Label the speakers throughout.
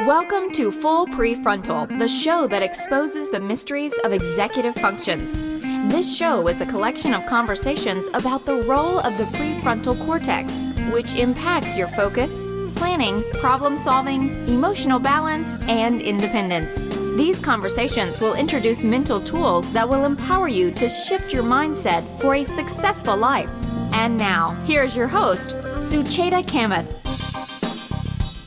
Speaker 1: Welcome to Full Prefrontal, the show that exposes the mysteries of executive functions. This show is a collection of conversations about the role of the prefrontal cortex, which impacts your focus, planning, problem-solving, emotional balance, and independence. These conversations will introduce mental tools that will empower you to shift your mindset for a successful life. And now, here's your host, Sucheta Kamath.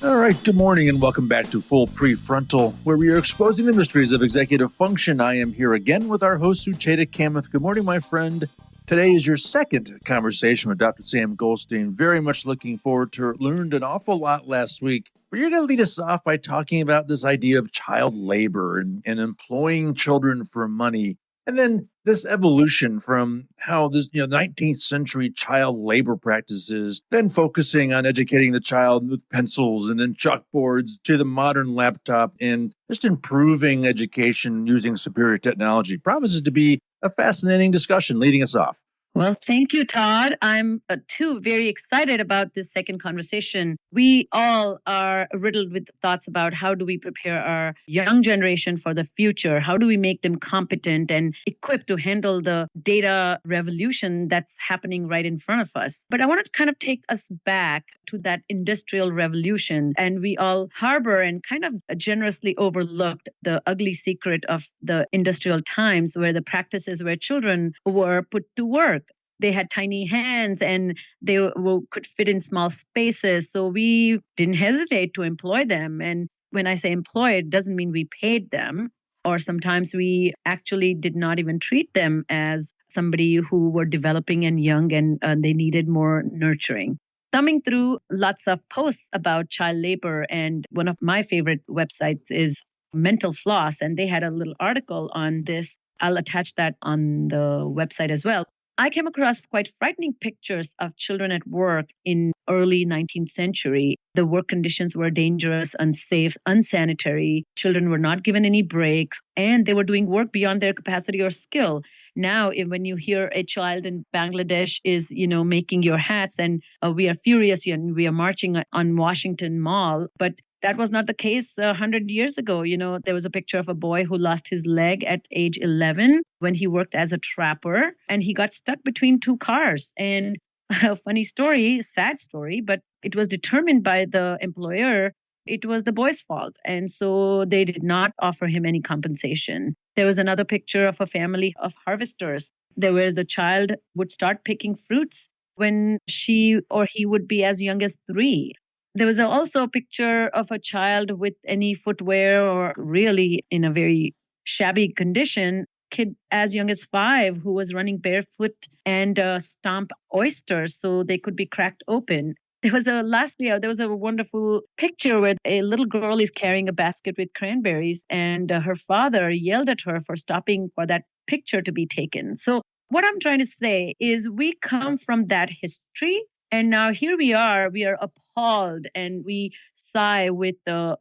Speaker 2: All right, good morning and welcome back to Full Prefrontal, where we are exposing the mysteries of executive function. I am here again with our host, Sucheta Kamath. Good morning, my friend. Today is your second conversation with Dr. Sam Goldstein. Very much looking forward to it. Learned an awful lot last week. But you're going to lead us off by talking about this idea of child labor and employing children for money. And then this evolution from how this, 19th century child labor practices, then focusing on educating the child with pencils and then chalkboards to the modern laptop and just improving education using superior technology. Promises to be a fascinating discussion. Leading us off.
Speaker 3: Well, thank you, Todd. I'm too very excited about this second conversation. We all are riddled with thoughts about how do we prepare our young generation for the future? How do we make them competent and equipped to handle the data revolution that's happening right in front of us? But I want to kind of take us back to that industrial revolution. And we all harbor and kind of generously overlooked the ugly secret of the industrial times where the practices where children were put to work. They had tiny hands and they could fit in small spaces. So we didn't hesitate to employ them. And when I say employ, it doesn't mean we paid them. Or sometimes we actually did not even treat them as somebody who were developing and young and they needed more nurturing. Thumbing through lots of posts about child labor. And one of my favorite websites is Mental Floss. And they had a little article on this. I'll attach that on the website as well. I came across quite frightening pictures of children at work in early 19th century. The work conditions were dangerous, unsafe, unsanitary. Children were not given any breaks, and they were doing work beyond their capacity or skill. Now, when you hear a child in Bangladesh is, making your hats, and we are furious and we are marching on Washington Mall, but that was not the case 100 years ago. There was a picture of a boy who lost his leg at age 11 when he worked as a trapper, and he got stuck between two cars. And a funny story, sad story, but it was determined by the employer it was the boy's fault. And so they did not offer him any compensation. There was another picture of a family of harvesters. Where the child would start picking fruits when she or he would be as young as 3. There was also a picture of a child with any footwear or really in a very shabby condition, kid as young as 5 who was running barefoot and stomp oysters so they could be cracked open. There was a wonderful picture where a little girl is carrying a basket with cranberries and her father yelled at her for stopping for that picture to be taken. So what I'm trying to say is we come from that history. And now here we are appalled and we sigh with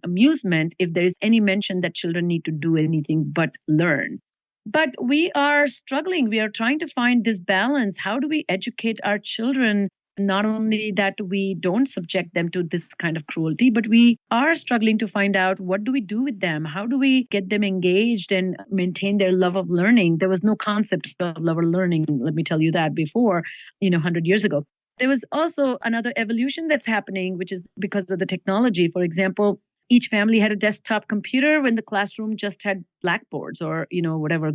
Speaker 3: amusement if there is any mention that children need to do anything but learn. But we are struggling. We are trying to find this balance. How do we educate our children? Not only that we don't subject them to this kind of cruelty, but we are struggling to find out what do we do with them? How do we get them engaged and maintain their love of learning? There was no concept of love of learning, let me tell you that, before, 100 years ago. There was also another evolution that's happening, which is because of the technology. For example, each family had a desktop computer when the classroom just had blackboards or,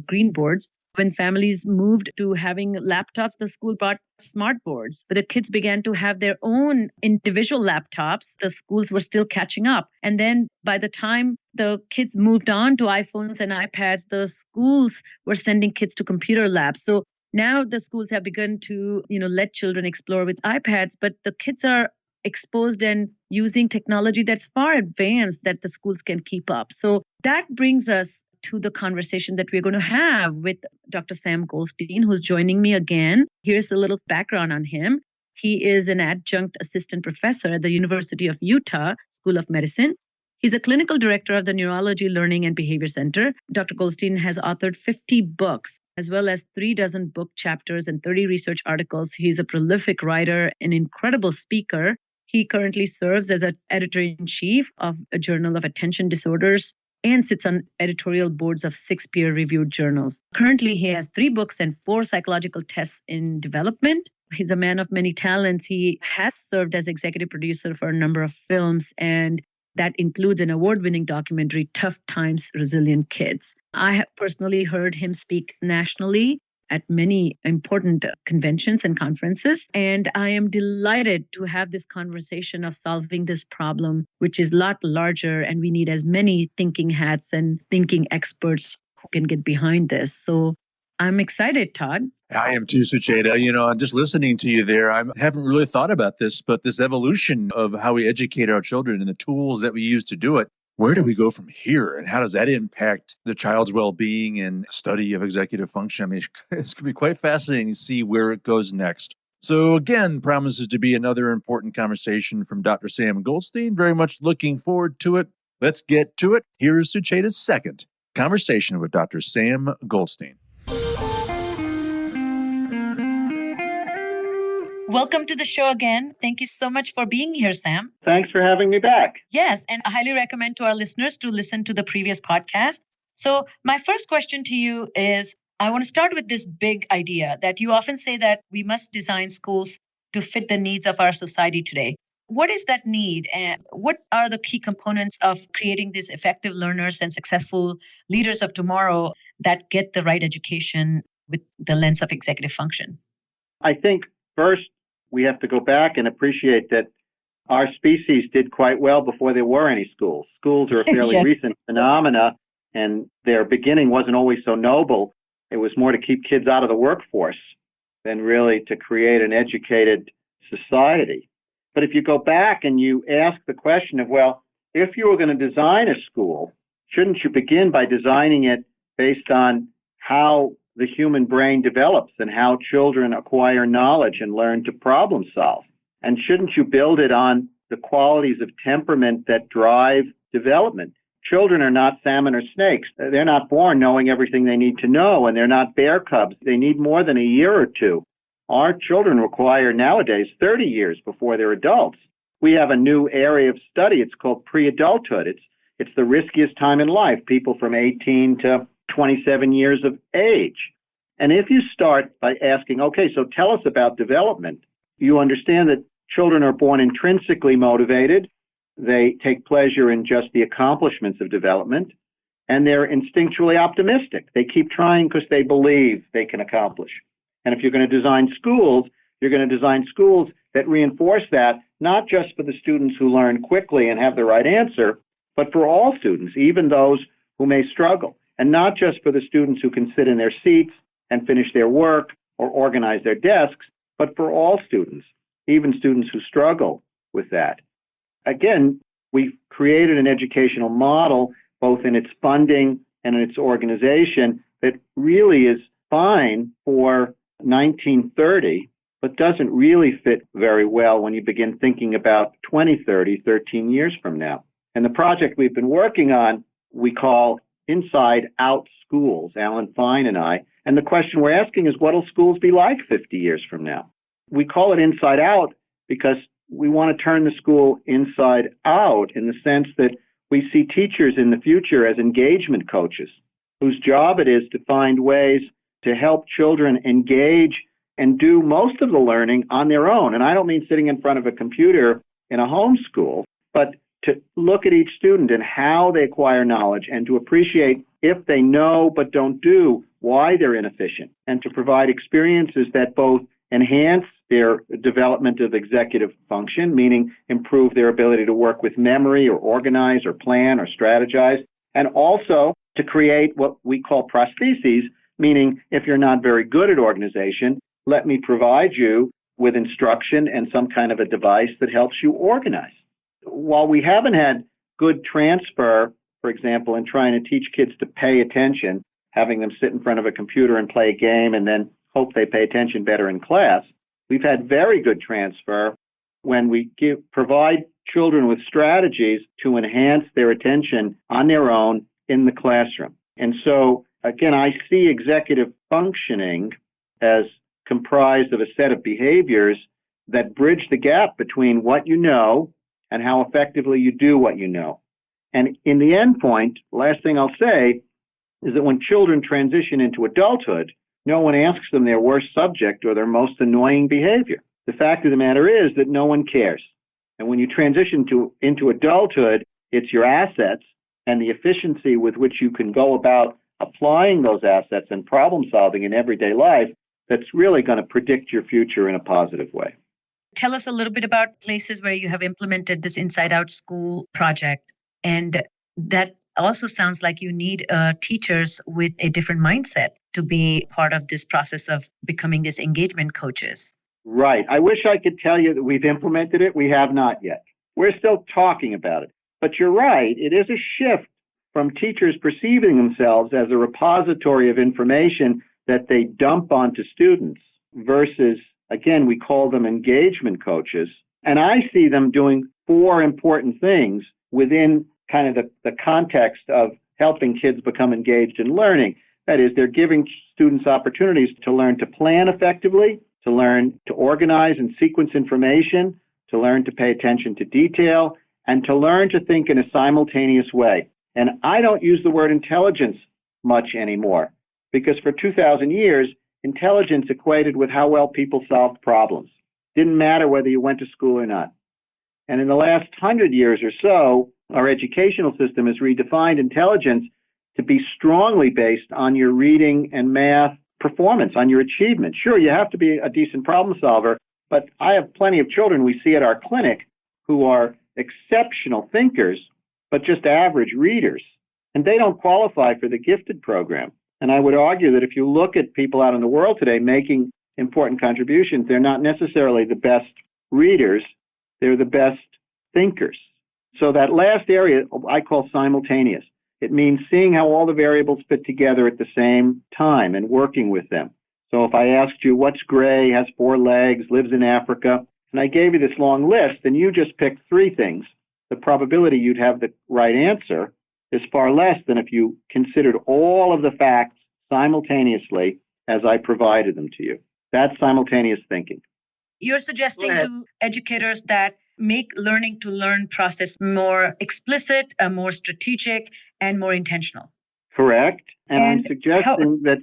Speaker 3: green boards. When families moved to having laptops, the school bought smart boards. But the kids began to have their own individual laptops. The schools were still catching up. And then by the time the kids moved on to iPhones and iPads, the schools were sending kids to computer labs. So now the schools have begun to, let children explore with iPads, but the kids are exposed and using technology that's far advanced that the schools can keep up. So that brings us to the conversation that we're going to have with Dr. Sam Goldstein, who's joining me again. Here's a little background on him. He is an adjunct assistant professor at the University of Utah School of Medicine. He's a clinical director of the Neurology Learning and Behavior Center. Dr. Goldstein has authored 50 books, as well as 36 book chapters and 30 research articles. He's a prolific writer, an incredible speaker. He currently serves as an editor-in-chief of a Journal of Attention Disorders and sits on editorial boards of 6 peer-reviewed journals. Currently, he has 3 books and 4 psychological tests in development. He's a man of many talents. He has served as executive producer for a number of films, and that includes an award-winning documentary, Tough Times, Resilient Kids. I have personally heard him speak nationally at many important conventions and conferences. And I am delighted to have this conversation of solving this problem, which is a lot larger, and we need as many thinking hats and thinking experts who can get behind this. So I'm excited, Todd.
Speaker 2: I am too, Sucheta. I'm just listening to you there. I haven't really thought about this, but this evolution of how we educate our children and the tools that we use to do it, where do we go from here? And how does that impact the child's well-being and study of executive function? I mean, it's going to be quite fascinating to see where it goes next. So again, promises to be another important conversation from Dr. Sam Goldstein. Very much looking forward to it. Let's get to it. Here is Sucheta's second conversation with Dr. Sam Goldstein.
Speaker 3: Welcome to the show again. Thank you so much for being here, Sam.
Speaker 4: Thanks for having me back.
Speaker 3: Yes, and I highly recommend to our listeners to listen to the previous podcast. So my first question to you is, I want to start with this big idea that you often say that we must design schools to fit the needs of our society today. What is that need, and what are the key components of creating these effective learners and successful leaders of tomorrow that get the right education with the lens of executive function?
Speaker 4: I think first, we have to go back and appreciate that our species did quite well before there were any schools. Schools are a fairly
Speaker 3: Yes.
Speaker 4: recent phenomena, and their beginning wasn't always so noble. It was more to keep kids out of the workforce than really to create an educated society. But if you go back and you ask the question of, well, if you were going to design a school, shouldn't you begin by designing it based on how the human brain develops and how children acquire knowledge and learn to problem solve? And shouldn't you build it on the qualities of temperament that drive development? Children are not salmon or snakes. They're not born knowing everything they need to know, and they're not bear cubs. They need more than a year or two. Our children require nowadays 30 years before they're adults. We have a new area of study. It's called pre-adulthood. It's the riskiest time in life, people from 18 to 27 years of age. And if you start by asking, okay, so tell us about development, you understand that children are born intrinsically motivated. They take pleasure in just the accomplishments of development, and they're instinctually optimistic. They keep trying because they believe they can accomplish. And if you're going to design schools, you're going to design schools that reinforce that, not just for the students who learn quickly and have the right answer, but for all students, even those who may struggle. And not just for the students who can sit in their seats and finish their work or organize their desks, but for all students, even students who struggle with that. Again, we've created an educational model, both in its funding and in its organization, that really is fine for 1930, but doesn't really fit very well when you begin thinking about 2030, 13 years from now. And the project we've been working on, we call Inside Out Schools, Alan Fine and I. And the question we're asking is, what will schools be like 50 years from now? We call it Inside Out because we want to turn the school inside out in the sense that we see teachers in the future as engagement coaches whose job it is to find ways to help children engage and do most of the learning on their own. And I don't mean sitting in front of a computer in a homeschool, but to look at each student and how they acquire knowledge and to appreciate if they know but don't do, why they're inefficient, and to provide experiences that both enhance their development of executive function, meaning improve their ability to work with memory or organize or plan or strategize, and also to create what we call prostheses, meaning if you're not very good at organization, let me provide you with instruction and some kind of a device that helps you organize. While we haven't had good transfer, for example, in trying to teach kids to pay attention, having them sit in front of a computer and play a game and then hope they pay attention better in class, we've had very good transfer when we provide children with strategies to enhance their attention on their own in the classroom. And so, again, I see executive functioning as comprised of a set of behaviors that bridge the gap between what you know and how effectively you do what you know. And in the end point, last thing I'll say is that when children transition into adulthood, no one asks them their worst subject or their most annoying behavior. The fact of the matter is that no one cares. And when you transition into adulthood, it's your assets and the efficiency with which you can go about applying those assets and problem solving in everyday life that's really going to predict your future in a positive way.
Speaker 3: Tell us a little bit about places where you have implemented this Inside Out School project. And that also sounds like you need teachers with a different mindset to be part of this process of becoming these engagement coaches.
Speaker 4: Right. I wish I could tell you that we've implemented it. We have not yet. We're still talking about it. But you're right. It is a shift from teachers perceiving themselves as a repository of information that they dump onto students versus, again, we call them engagement coaches. And I see them doing 4 important things within kind of the context of helping kids become engaged in learning. That is, they're giving students opportunities to learn to plan effectively, to learn to organize and sequence information, to learn to pay attention to detail, and to learn to think in a simultaneous way. And I don't use the word intelligence much anymore, because for 2,000 years, intelligence equated with how well people solved problems. Didn't matter whether you went to school or not. And in the last 100 years or so, our educational system has redefined intelligence to be strongly based on your reading and math performance, on your achievement. Sure, you have to be a decent problem solver, but I have plenty of children we see at our clinic who are exceptional thinkers, but just average readers. And they don't qualify for the gifted program. And I would argue that if you look at people out in the world today making important contributions, they're not necessarily the best readers, they're the best thinkers. So that last area I call simultaneous. It means seeing how all the variables fit together at the same time and working with them. So if I asked you what's gray, has 4 legs, lives in Africa, and I gave you this long list and you just picked 3 things, the probability you'd have the right answer is far less than if you considered all of the facts simultaneously as I provided them to you. That's simultaneous thinking.
Speaker 3: You're suggesting to educators that make learning to learn process more explicit, more strategic, and more intentional.
Speaker 4: Correct. And I'm suggesting that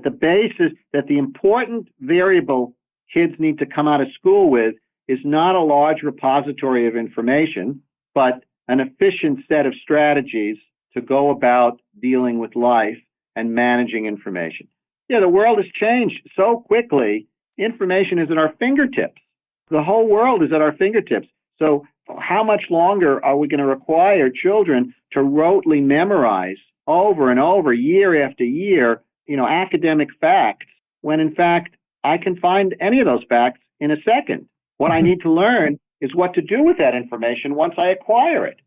Speaker 4: the basis, that the important variable kids need to come out of school with is not a large repository of information, but an efficient set of strategies to go about dealing with life and managing information. Yeah, the world has changed so quickly. Information is at our fingertips. The whole world is at our fingertips. So how much longer are we going to require children to rotely memorize over and over, year after year, academic facts, when in fact I can find any of those facts in a second? What I need to learn is what to do with that information once I acquire it.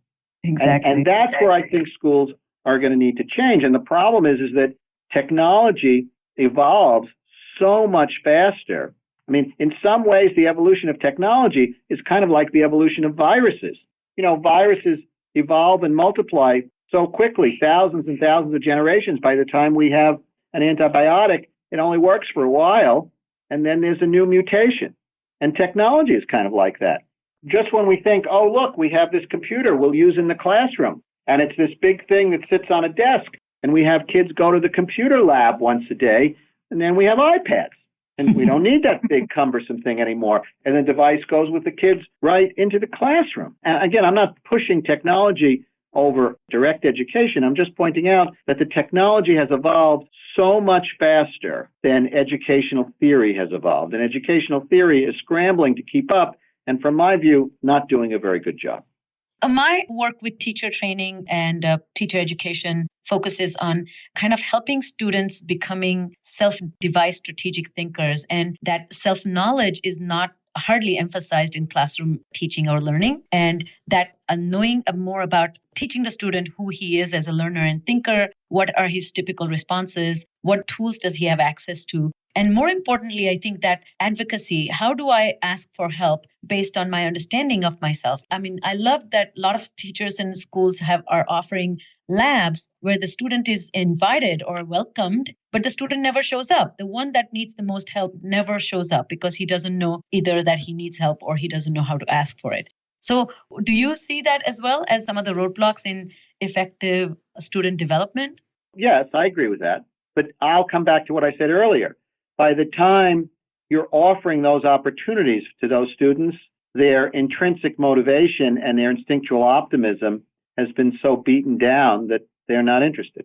Speaker 3: Exactly.
Speaker 4: And that's where I think schools are going to need to change. And the problem is that technology evolves so much faster. I mean, in some ways, the evolution of technology is kind of like the evolution of viruses. Viruses evolve and multiply so quickly, thousands and thousands of generations. By the time we have an antibiotic, it only works for a while, and then there's a new mutation. And technology is kind of like that. Just when we think, oh, look, we have this computer we'll use in the classroom, and it's this big thing that sits on a desk, and we have kids go to the computer lab once a day, and then we have iPads. And we don't need that big cumbersome thing anymore. And the device goes with the kids right into the classroom. And again, I'm not pushing technology over direct education. I'm just pointing out that the technology has evolved so much faster than educational theory has evolved. And educational theory is scrambling to keep up, and from my view, not doing a very good job.
Speaker 3: My work with teacher training and teacher education focuses on kind of helping students becoming self-devised strategic thinkers, and that self-knowledge is not hardly emphasized in classroom teaching or learning, and that knowing more about teaching the student who he is as a learner and thinker, what are his typical responses, what tools does he have access to And more importantly, I think that advocacy, how do I ask for help based on my understanding of myself? I mean, I love that a lot of teachers and schools are offering labs where the student is invited or welcomed, but the student never shows up. The one that needs the most help never shows up because he doesn't know either that he needs help or he doesn't know how to ask for it. So do you see that as well as some of the roadblocks in effective student development?
Speaker 4: Yes, I agree with that. But I'll come back to what I said earlier. By the time you're offering those opportunities to those students, their intrinsic motivation and their instinctual optimism has been so beaten down that they're not interested.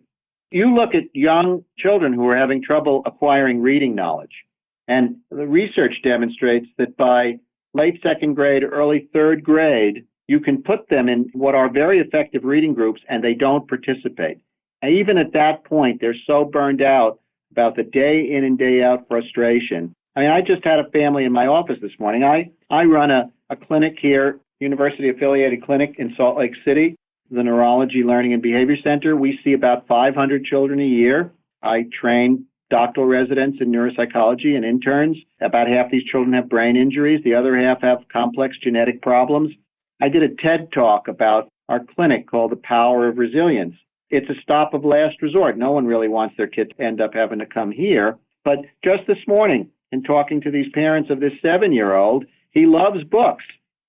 Speaker 4: You look at young children who are having trouble acquiring reading knowledge, and the research demonstrates that by late second grade, early third grade, you can put them in what are very effective reading groups and they don't participate. And even at that point, they're so burned out about the day in and day out frustration. I mean, I just had a family in my office this morning. I run a clinic here, university affiliated clinic in Salt Lake City, the Neurology Learning and Behavior Center. We see about 500 children a year. I train doctoral residents in neuropsychology and interns. About half these children have brain injuries. The other half have complex genetic problems. I did a TED talk about our clinic called The Power of Resilience. It's a stop of last resort. No one really wants their kid to end up having to come here. But just this morning, in talking to these parents of this 7-year-old, he loves books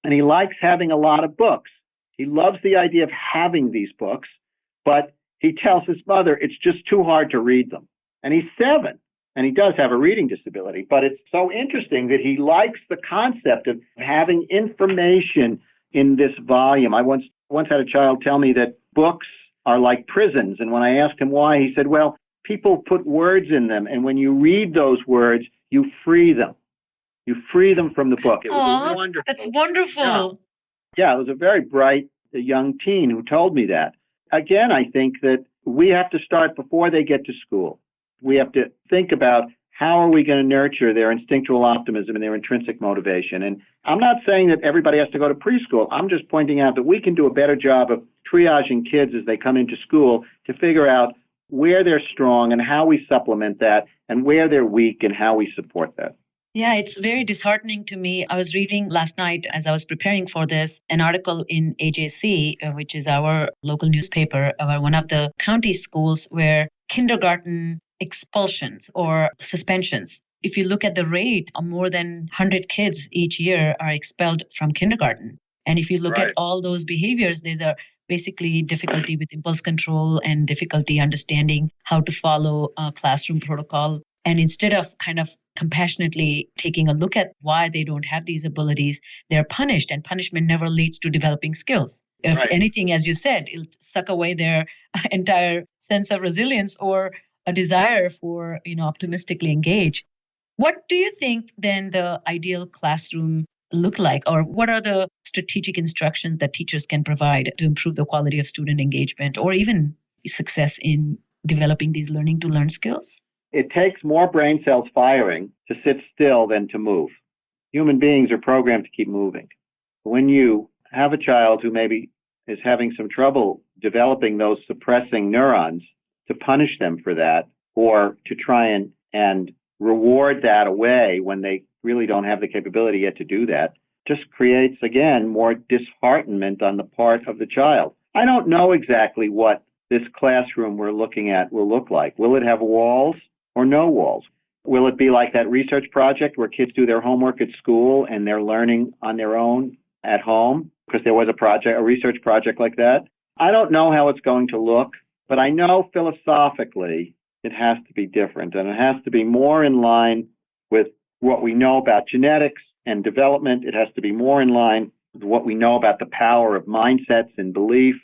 Speaker 4: and he likes having a lot of books. He loves the idea of having these books, but he tells his mother it's just too hard to read them. And he's 7, and he does have a reading disability. But it's so interesting that he likes the concept of having information in this volume. I once had a child tell me that books are like prisons. And when I asked him why, he said, well, people put words in them. And when you read those words, you free them. You free them from the book. It was wonderful.
Speaker 3: That's wonderful.
Speaker 4: Yeah, it was a very bright young teen who told me that. Again, I think that we have to start before they get to school. We have to think about how are we going to nurture their instinctual optimism and their intrinsic motivation. And I'm not saying that everybody has to go to preschool. I'm just pointing out that we can do a better job of triaging kids as they come into school to figure out where they're strong and how we supplement that, and where they're weak and how we support that.
Speaker 3: Yeah, it's very disheartening to me. I was reading last night as I was preparing for this, an article in AJC, which is our local newspaper, about one of the county schools where kindergarten expulsions or suspensions. If you look at the rate, more than 100 kids each year are expelled from kindergarten. And if you look at all those behaviors, there's a basically difficulty with impulse control and difficulty understanding how to follow a classroom protocol. And instead of kind of compassionately taking a look at why they don't have these abilities, they're punished, and punishment never leads to developing skills. If anything, as you said, it'll suck away their entire sense of resilience or a desire for, optimistically engage. What do you think then the ideal classroom look like, or what are the strategic instructions that teachers can provide to improve the quality of student engagement or even success in developing these learning to learn skills?
Speaker 4: It takes more brain cells firing to sit still than to move. Human beings are programmed to keep moving. When you have a child who maybe is having some trouble developing those suppressing neurons, to punish them for that, or to try and reward that away when they really don't have the capability yet to do that, just creates, again, more disheartenment on the part of the child. I don't know exactly what this classroom we're looking at will look like. Will it have walls or no walls? Will it be like that research project where kids do their homework at school and they're learning on their own at home? Because there was a research project like that. I don't know how it's going to look, but I know philosophically it has to be different, and it has to be more in line with what we know about genetics and development. It has to be more in line with what we know about the power of mindsets and belief.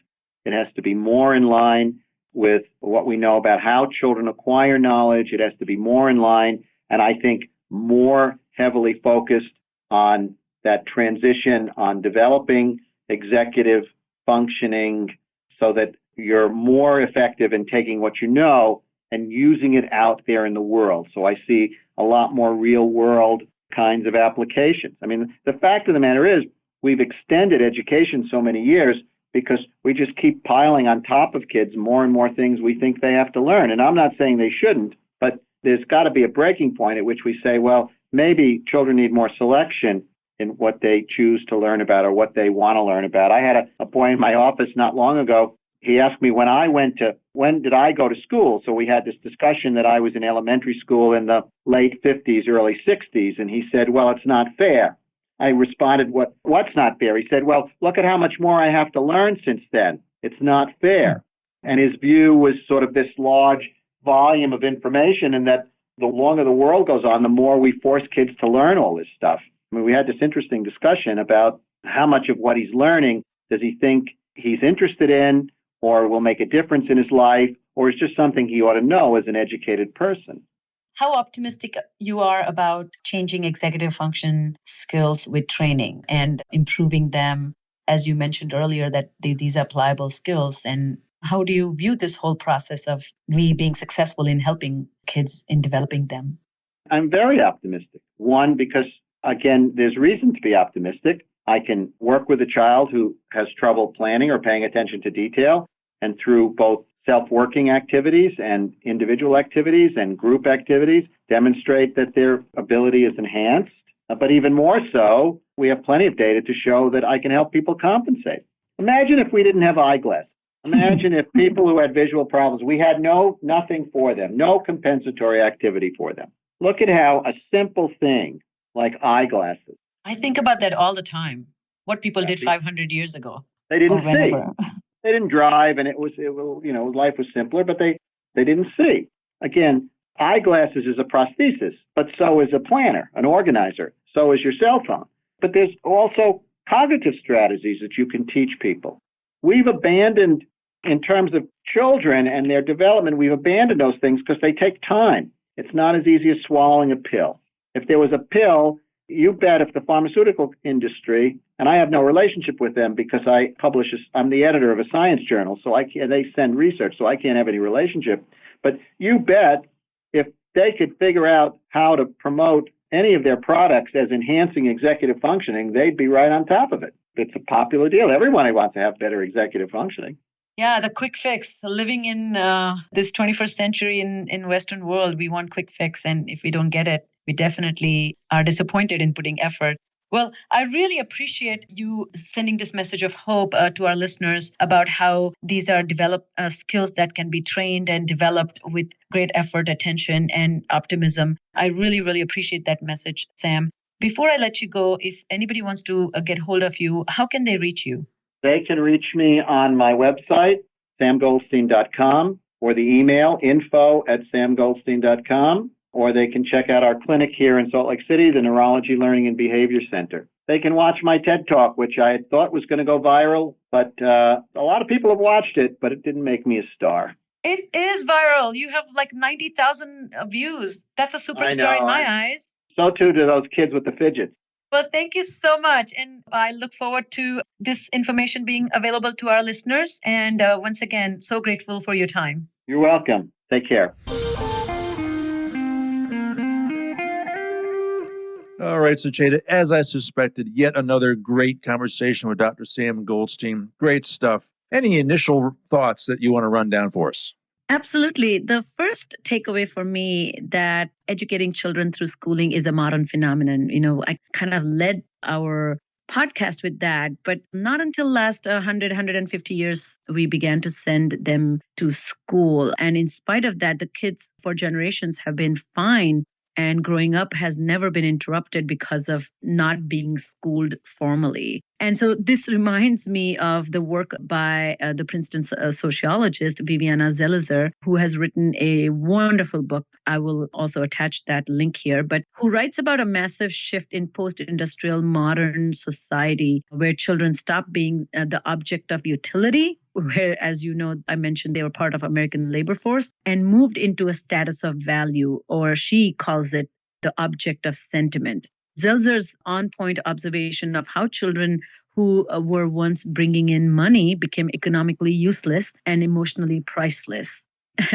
Speaker 4: It has to be more in line with what we know about how children acquire knowledge. It has to be more in line, and I think more heavily focused on that transition, on developing executive functioning so that you're more effective in taking what you know and using it out there in the world. So I see a lot more real world kinds of applications. I mean, the fact of the matter is we've extended education so many years because we just keep piling on top of kids more and more things we think they have to learn. And I'm not saying they shouldn't, but there's got to be a breaking point at which we say, well, maybe children need more selection in what they choose to learn about or what they want to learn about. I had a boy in my office not long ago. He asked me when did I go to school? So we had this discussion that I was in elementary school in the late 50s, early 60s. And he said, well, it's not fair. I responded, what's not fair? He said, well, look at how much more I have to learn since then. It's not fair. And his view was sort of this large volume of information, and that the longer the world goes on, the more we force kids to learn all this stuff. I mean, we had this interesting discussion about how much of what he's learning does he think he's interested in or will make a difference in his life, or is just something he ought to know as an educated person.
Speaker 3: How optimistic you are about changing executive function skills with training and improving them, as you mentioned earlier, that these are pliable skills. And how do you view this whole process of we being successful in helping kids in developing them?
Speaker 4: I'm very optimistic. One, because, again, there's reason to be optimistic. I can work with a child who has trouble planning or paying attention to detail, and through both self-working activities and individual activities and group activities, demonstrate that their ability is enhanced. But even more so, we have plenty of data to show that I can help people compensate. Imagine if we didn't have eyeglasses. Imagine if people who had visual problems, we had nothing for them, no compensatory activity for them. Look at how a simple thing like eyeglasses.
Speaker 3: I think about that all the time. What people did 500 years ago.
Speaker 4: They didn't see. They didn't drive, and life was simpler, but they didn't see. Again, eyeglasses is a prosthesis, but so is a planner, an organizer. So is your cell phone. But there's also cognitive strategies that you can teach people. We've abandoned, in terms of children and their development, we've abandoned those things because they take time. It's not as easy as swallowing a pill. If there was a pill, you bet if the pharmaceutical industry, and I have no relationship with them because I'm the editor of a science journal, so they send research, so I can't have any relationship. But you bet if they could figure out how to promote any of their products as enhancing executive functioning, they'd be right on top of it. It's a popular deal. Everybody wants to have better executive functioning.
Speaker 3: Yeah, the quick fix. Living in this 21st century in Western world, we want quick fix. And if we don't get it, we definitely are disappointed in putting effort. Well, I really appreciate you sending this message of hope to our listeners about how these are developed skills that can be trained and developed with great effort, attention, and optimism. I really, really appreciate that message, Sam. Before I let you go, if anybody wants to get hold of you, how can they reach you?
Speaker 4: They can reach me on my website, samgoldstein.com, or the email, info@samgoldstein.com. Or they can check out our clinic here in Salt Lake City, the Neurology Learning and Behavior Center. They can watch my TED Talk, which I thought was going to go viral, but a lot of people have watched it, but it didn't make me a star.
Speaker 3: It is viral. You have like 90,000 views. That's a superstar in my eyes.
Speaker 4: So too do those kids with the fidgets.
Speaker 3: Well, thank you so much. And I look forward to this information being available to our listeners. And once again, so grateful for your time.
Speaker 4: You're welcome. Take care.
Speaker 2: All right, so Cheda, as I suspected, yet another great conversation with Dr. Sam Goldstein. Great stuff. Any initial thoughts that you want to run down for us?
Speaker 3: Absolutely. The first takeaway for me that educating children through schooling is a modern phenomenon. I kind of led our podcast with that, but not until last 100, 150 years, we began to send them to school. And in spite of that, the kids for generations have been fine. And growing up has never been interrupted because of not being schooled formally. And so this reminds me of the work by the Princeton sociologist, Viviana Zelizer, who has written a wonderful book. I will also attach that link here, but who writes about a massive shift in post-industrial modern society where children stop being the object of utility, where, as you know, I mentioned they were part of American labor force, and moved into a status of value, or she calls it the object of sentiment. Zelzer's on-point observation of how children who were once bringing in money became economically useless and emotionally priceless.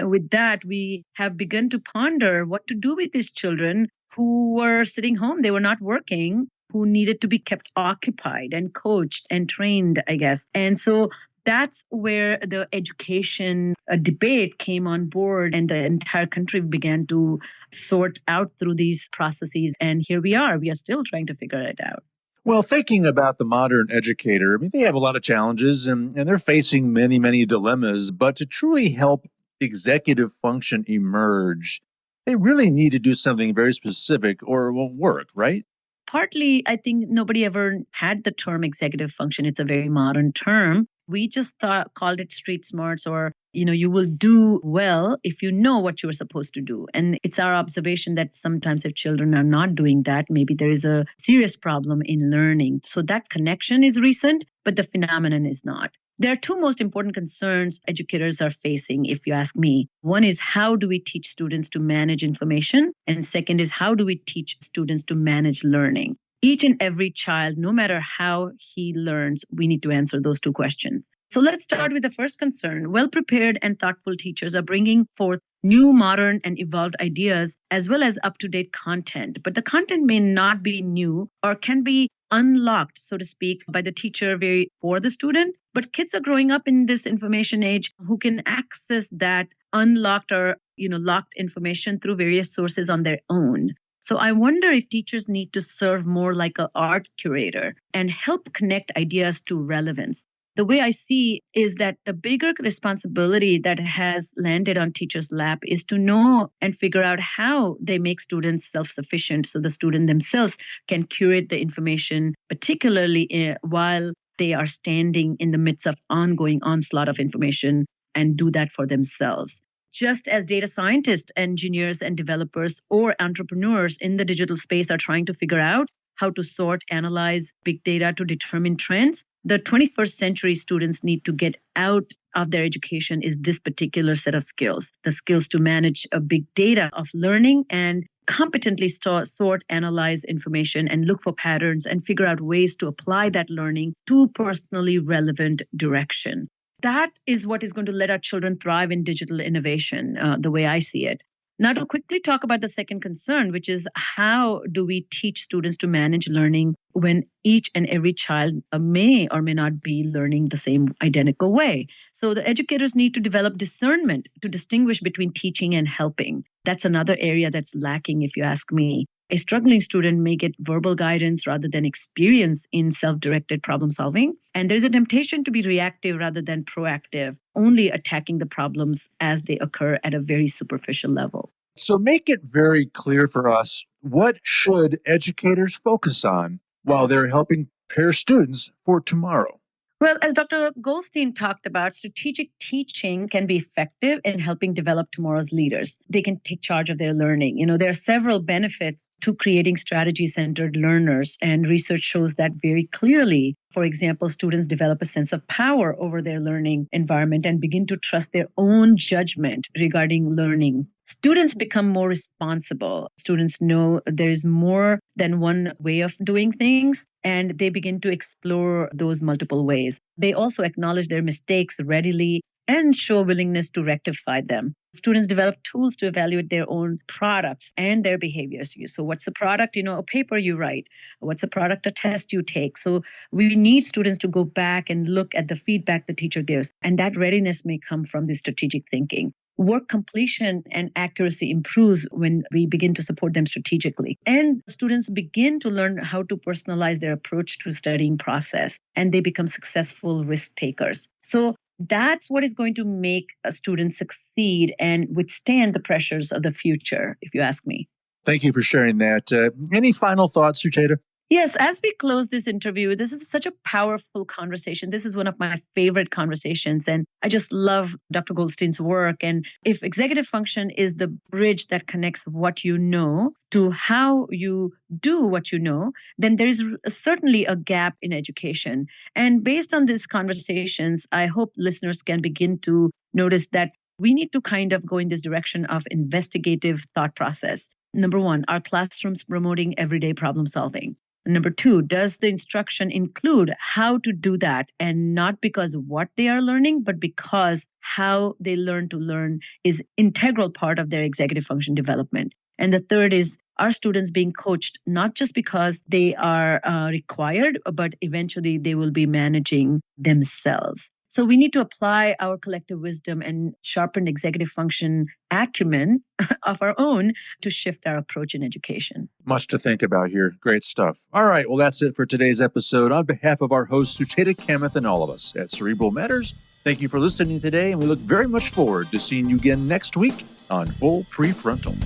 Speaker 3: With that, we have begun to ponder what to do with these children who were sitting home. They were not working, who needed to be kept occupied and coached and trained, I guess. And so That's where the education debate came on board, and the entire country began to sort out through these processes. And here we are still trying to figure it out.
Speaker 2: Well, thinking about the modern educator, I mean, they have a lot of challenges and they're facing many, many dilemmas. But to truly help executive function emerge, they really need to do something very specific or it won't work, right?
Speaker 3: Partly, I think nobody ever had the term executive function. It's a very modern term. We just called it street smarts, or, you will do well if you know what you're supposed to do. And it's our observation that sometimes if children are not doing that, maybe there is a serious problem in learning. So that connection is recent, but the phenomenon is not. There are two most important concerns educators are facing, if you ask me. One is, how do we teach students to manage information? And second is, how do we teach students to manage learning? Each and every child, no matter how he learns, we need to answer those two questions. So let's start with the first concern. Well-prepared and thoughtful teachers are bringing forth new, modern, and evolved ideas, as well as up-to-date content. But the content may not be new or can be unlocked, so to speak, by the teacher for the student. But kids are growing up in this information age who can access that unlocked or locked information through various sources on their own. So I wonder if teachers need to serve more like an art curator and help connect ideas to relevance. The way I see is that the bigger responsibility that has landed on teachers' lap is to know and figure out how they make students self-sufficient so the student themselves can curate the information, particularly while they are standing in the midst of ongoing onslaught of information, and do that for themselves. Just as data scientists, engineers, and developers or entrepreneurs in the digital space are trying to figure out how to sort, analyze big data to determine trends, the 21st century students need to get out of their education is this particular set of skills, the skills to manage a big data of learning and competently sort, analyze information, and look for patterns and figure out ways to apply that learning to personally relevant direction. That is what is going to let our children thrive in digital innovation, the way I see it. Now, to quickly talk about the second concern, which is, how do we teach students to manage learning when each and every child may or may not be learning the same identical way? So the educators need to develop discernment to distinguish between teaching and helping. That's another area that's lacking, if you ask me. A struggling student may get verbal guidance rather than experience in self-directed problem solving. And there's a temptation to be reactive rather than proactive, only attacking the problems as they occur at a very superficial level.
Speaker 2: So make it very clear for us, what should educators focus on while they're helping prepare students for tomorrow?
Speaker 3: Well, as Dr. Goldstein talked about, strategic teaching can be effective in helping develop tomorrow's leaders. They can take charge of their learning. There are several benefits to creating strategy-centered learners, and research shows that very clearly. For example, students develop a sense of power over their learning environment and begin to trust their own judgment regarding learning. Students become more responsible. Students know there is more than one way of doing things, and they begin to explore those multiple ways. They also acknowledge their mistakes readily and show willingness to rectify them. Students develop tools to evaluate their own products and their behaviors. So what's the product? A paper you write. What's a product? A test you take. So we need students to go back and look at the feedback the teacher gives. And that readiness may come from this strategic thinking. Work completion and accuracy improves when we begin to support them strategically. And students begin to learn how to personalize their approach to studying process, and they become successful risk takers. So that's what is going to make a student succeed and withstand the pressures of the future, if you ask me.
Speaker 2: Thank you for sharing that. Any final thoughts, Sucheta?
Speaker 3: Yes, as we close this interview, this is such a powerful conversation. This is one of my favorite conversations, and I just love Dr. Goldstein's work. And if executive function is the bridge that connects what you know to how you do what you know, then there is certainly a gap in education. And based on these conversations, I hope listeners can begin to notice that we need to kind of go in this direction of investigative thought process. Number one, are classrooms promoting everyday problem solving? Number two, does the instruction include how to do that, and not because of what they are learning, but because how they learn to learn is integral part of their executive function development? And the third is, are students being coached not just because they are required, but eventually they will be managing themselves? So we need to apply our collective wisdom and sharpen executive function acumen of our own to shift our approach in education.
Speaker 2: Much to think about here. Great stuff. All right. Well, that's it for today's episode. On behalf of our host, Sucheta Kamath, and all of us at Cerebral Matters, thank you for listening today, and we look very much forward to seeing you again next week on Full Prefrontal.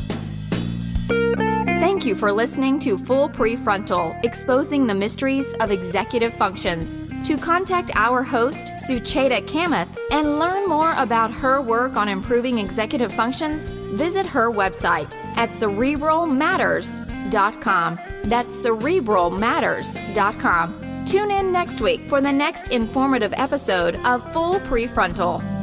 Speaker 1: Thank you for listening to Full Prefrontal, Exposing the Mysteries of Executive Functions. To contact our host, Sucheta Kamath, and learn more about her work on improving executive functions, visit her website at cerebralmatters.com. That's cerebralmatters.com. Tune in next week for the next informative episode of Full Prefrontal.